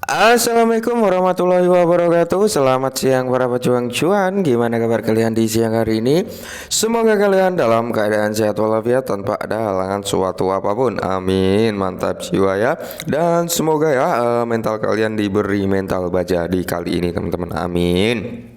Assalamualaikum warahmatullahi wabarakatuh. Selamat siang para pejuang cuan. Gimana kabar kalian di siang hari ini? Semoga kalian dalam keadaan sehat walafiat tanpa ada halangan suatu apapun. Amin. Mantap jiwa ya. Dan semoga ya mental kalian diberi mental baja di kali ini teman-teman. Amin.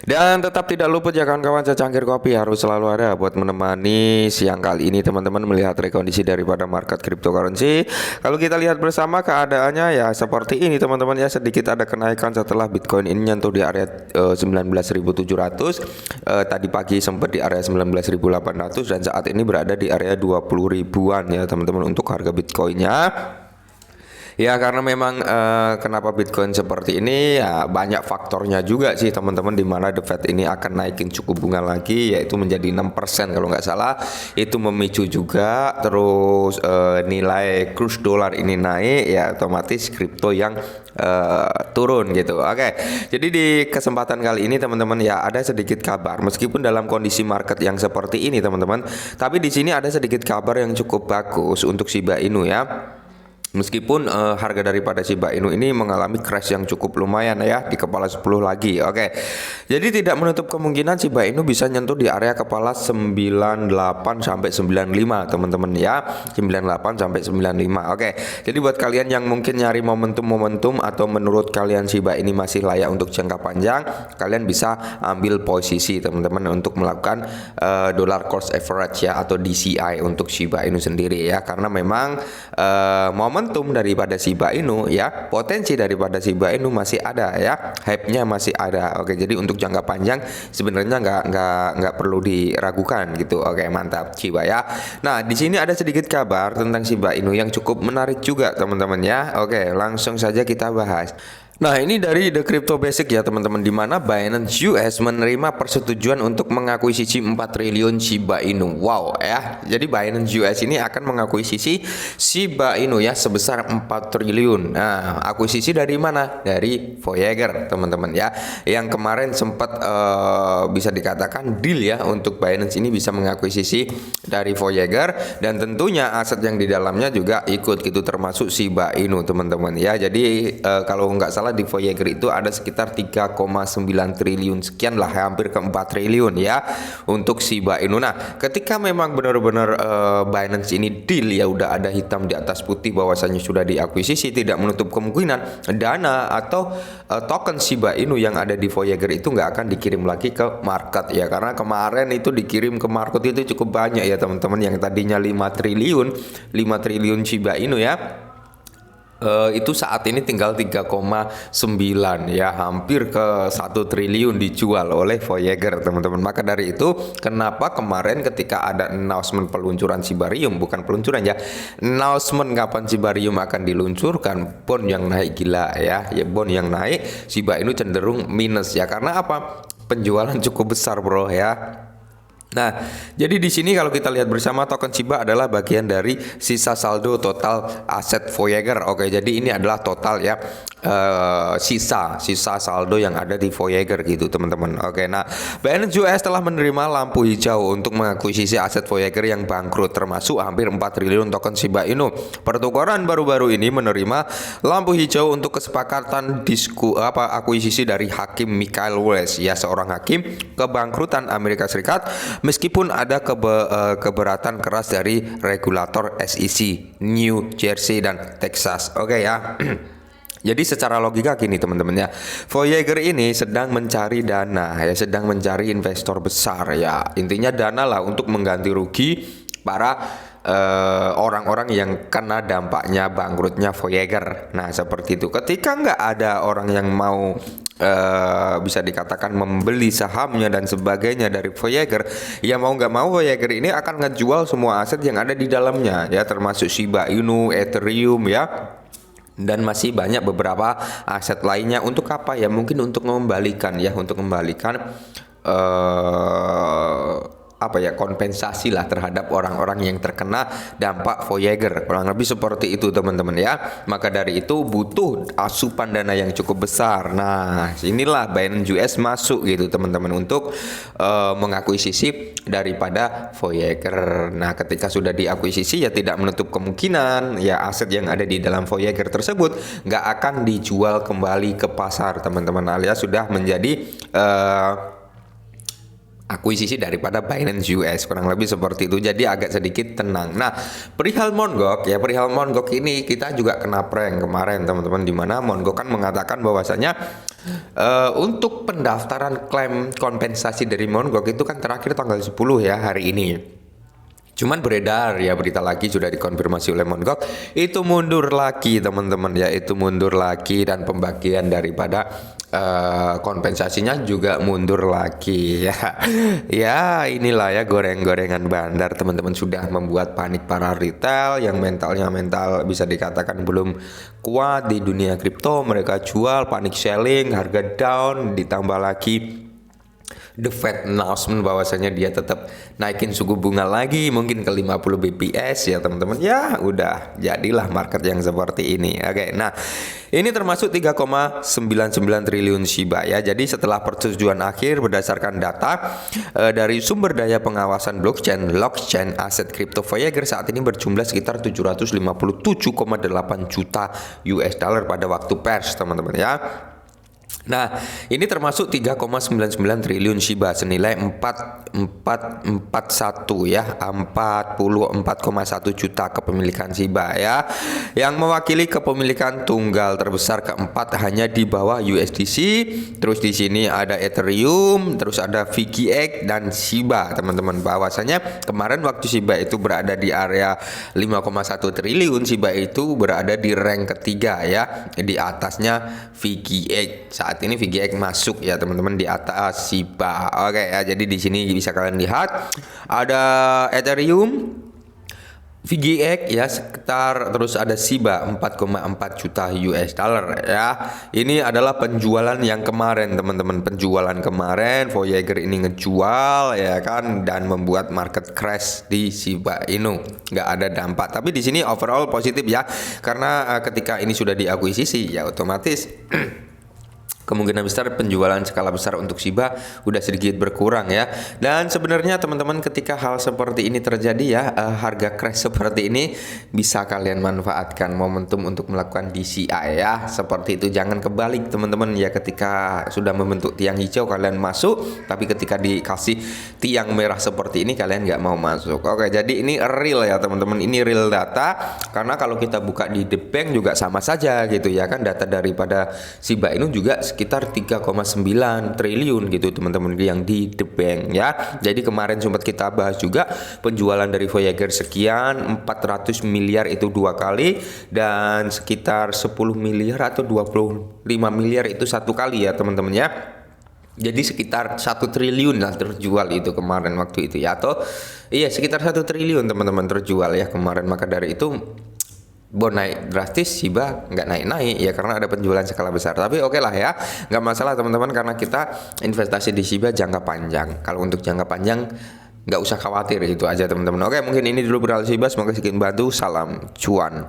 Dan tetap tidak luput ya kawan-kawan, secangkir kopi harus selalu ada buat menemani siang kali ini teman-teman melihat rekondisi daripada market cryptocurrency. Kalau kita lihat bersama keadaannya ya seperti ini teman-teman ya, sedikit ada kenaikan setelah Bitcoin ini nyentuh di area 19.700. Tadi pagi sempat di area 19.800 dan saat ini berada di area 20 ribuan ya teman-teman untuk harga Bitcoinnya. Ya karena memang kenapa Bitcoin seperti ini ya banyak faktornya juga sih teman-teman, dimana The Fed ini akan naikin suku bunga lagi yaitu menjadi 6% kalau nggak salah. Itu memicu juga terus nilai kurs dolar ini naik ya, otomatis kripto yang turun gitu. Oke, jadi di kesempatan kali ini teman-teman ya ada sedikit kabar meskipun dalam kondisi market yang seperti ini teman-teman, tapi di sini ada sedikit kabar yang cukup bagus untuk Shiba Inu ya. Meskipun harga daripada Shiba Inu ini mengalami crash yang cukup lumayan ya, di kepala 10 lagi. Oke. Jadi tidak menutup kemungkinan Shiba Inu bisa nyentuh di area kepala 98 sampai 95 teman-teman ya. 98 sampai 95. Oke. Jadi buat kalian yang mungkin nyari momentum-momentum atau menurut kalian Shiba ini masih layak untuk jangka panjang, kalian bisa ambil posisi teman-teman untuk melakukan dollar cost average ya atau DCI untuk Shiba Inu sendiri ya, karena memang momentum daripada Shiba Inu ya, potensi daripada Shiba Inu masih ada ya, hype-nya masih ada. Oke, jadi untuk jangka panjang sebenarnya nggak perlu diragukan gitu. Oke, mantap Shiba ya. Nah, di sini ada sedikit kabar tentang Shiba Inu yang cukup menarik juga teman-teman ya. Oke, langsung saja kita bahas. Nah, ini dari The Crypto Basic ya teman-teman, di mana Binance US menerima persetujuan untuk mengakuisisi 4 triliun Shiba Inu. Wow ya. Jadi Binance US ini akan mengakuisisi Shiba Inu ya sebesar 4 triliun. Nah, akuisisi dari mana? Dari Voyager teman-teman ya. Yang kemarin sempat bisa dikatakan deal ya untuk Binance ini bisa mengakuisisi dari Voyager, dan tentunya aset yang di dalamnya juga ikut gitu, termasuk Shiba Inu teman-teman ya. Jadi kalau nggak salah di Voyager itu ada sekitar 3,9 triliun sekian lah, hampir ke 4 triliun ya untuk Shiba Inu. Nah, ketika memang benar-benar Binance ini deal ya, udah ada hitam di atas putih bahwasanya sudah diakuisisi, tidak menutup kemungkinan dana atau token Shiba Inu yang ada di Voyager itu nggak akan dikirim lagi ke market ya, karena kemarin itu dikirim ke market itu cukup banyak ya teman-teman, yang tadinya 5 triliun Shiba Inu ya. Itu saat ini tinggal 3,9 ya, hampir ke 1 triliun dijual oleh Voyager teman-teman. Maka dari itu kenapa kemarin ketika ada announcement peluncuran Shibarium, bukan peluncuran ya, announcement kapan Shibarium akan diluncurkan, bond yang naik gila ya, bond yang naik, Shiba Inu cenderung minus ya, karena apa? Penjualan cukup besar bro ya. Nah, jadi di sini kalau kita lihat bersama, token Shiba adalah bagian dari sisa saldo total aset Voyager. Oke, jadi ini adalah total ya sisa saldo yang ada di Voyager gitu teman-teman. Oke, nah Binance US telah menerima lampu hijau untuk mengakuisisi aset Voyager yang bangkrut, termasuk hampir 4 triliun token Shiba Inu. Pertukaran baru-baru ini menerima lampu hijau untuk kesepakatan akuisisi dari Hakim Michael Wells ya, seorang hakim kebangkrutan Amerika Serikat, meskipun ada keberatan keras dari regulator SEC, New Jersey dan Texas. Oke ya. Jadi secara logika gini teman-teman ya, Voyager ini sedang mencari dana ya, sedang mencari investor besar ya. Intinya dana lah untuk mengganti rugi para orang-orang yang kena dampaknya bangkrutnya Voyager. Nah seperti itu. Ketika nggak ada orang yang mau bisa dikatakan membeli sahamnya dan sebagainya dari Voyager, ya mau nggak mau Voyager ini akan ngejual semua aset yang ada di dalamnya ya, termasuk Shiba Inu, Ethereum ya, dan masih banyak beberapa aset lainnya. Untuk apa ya? Mungkin untuk mengembalikan ya, untuk mengembalikan apa ya, kompensasi lah terhadap orang-orang yang terkena dampak Voyager. Kurang lebih seperti itu teman-teman ya. Maka dari itu butuh asupan dana yang cukup besar. Nah, inilah Binance US masuk gitu teman-teman untuk mengakuisisi daripada Voyager. Nah, ketika sudah diakuisisi ya tidak menutup kemungkinan ya aset yang ada di dalam Voyager tersebut nggak akan dijual kembali ke pasar teman-teman, alias sudah menjadi akuisisi daripada Binance US, kurang lebih seperti itu. Jadi agak sedikit tenang. Nah, perihal Mongook ini kita juga kena prank kemarin teman-teman, di mana Mongook kan mengatakan bahwasanya untuk pendaftaran klaim kompensasi dari Mongook itu kan terakhir tanggal 10 ya, hari ini. Cuman beredar ya berita lagi, sudah dikonfirmasi oleh Mongook itu mundur lagi teman-teman ya, itu mundur lagi, dan pembagian daripada kompensasinya juga mundur lagi ya. Ya inilah ya goreng-gorengan bandar teman-teman, sudah membuat panik para retail yang mental bisa dikatakan belum kuat di dunia kripto. Mereka jual, panik selling, harga down, ditambah lagi The Fed announcement bahwasanya dia tetap naikin suku bunga lagi mungkin ke 50 bps ya teman-teman. Ya udah jadilah market yang seperti ini. Oke, nah ini termasuk 3,99 triliun Shiba ya. Jadi setelah persetujuan akhir berdasarkan data dari sumber daya pengawasan blockchain aset kripto Voyager saat ini berjumlah sekitar 757,8 juta US dollar pada waktu pers teman-teman ya. Nah, ini termasuk 3,99 triliun Shiba senilai 44,1 ya, 44,1 juta kepemilikan Shiba ya, yang mewakili kepemilikan tunggal terbesar keempat hanya di bawah USDC. Terus di sini ada Ethereum, terus ada VGX dan Shiba teman-teman. Bahwasanya kemarin waktu Shiba itu berada di area 5,1 triliun, Shiba itu berada di rank ketiga ya, di atasnya VGX. Saat ini VGX masuk ya teman-teman di atas Shiba. Oke ya, jadi di sini bisa kalian lihat ada Ethereum, VGX ya sekitar, terus ada Shiba 4,4 juta US dollar ya. Ini adalah penjualan yang kemarin teman-teman, penjualan kemarin Voyager ini ngejual ya kan, dan membuat market crash di Shiba Inu. Nggak ada dampak, tapi di sini overall positif ya, karena ketika ini sudah diakuisisi ya otomatis kemungkinan besar penjualan skala besar untuk Shiba udah sedikit berkurang ya. Dan sebenarnya teman-teman ketika hal seperti ini terjadi ya, harga crash seperti ini bisa kalian manfaatkan momentum untuk melakukan DCI ya. Seperti itu, jangan kebalik teman-teman ya, ketika sudah membentuk tiang hijau kalian masuk, tapi ketika dikasih tiang merah seperti ini kalian nggak mau masuk. Oke, jadi ini real ya teman-teman, ini real data, karena kalau kita buka di The Bank juga sama saja gitu ya kan, data daripada Shiba Inu juga sekitar 3,9 triliun gitu teman-teman yang di The Bank ya. Jadi kemarin sempat kita bahas juga penjualan dari Voyager sekian 400 miliar itu 2 kali, dan sekitar 10 miliar atau 25 miliar itu 1 kali ya teman-teman ya. Jadi sekitar 1 triliun lah terjual itu kemarin waktu itu ya, atau iya sekitar 1 triliun teman-teman terjual ya kemarin. Maka dari itu bon naik drastis, Shiba nggak naik-naik ya karena ada penjualan skala besar. Tapi oke lah ya, nggak masalah teman-teman, karena kita investasi di Shiba jangka panjang. Kalau untuk jangka panjang nggak usah khawatir, itu aja teman-teman. Oke, mungkin ini dulu beralih Shiba, semoga sedikit membantu. Salam cuan.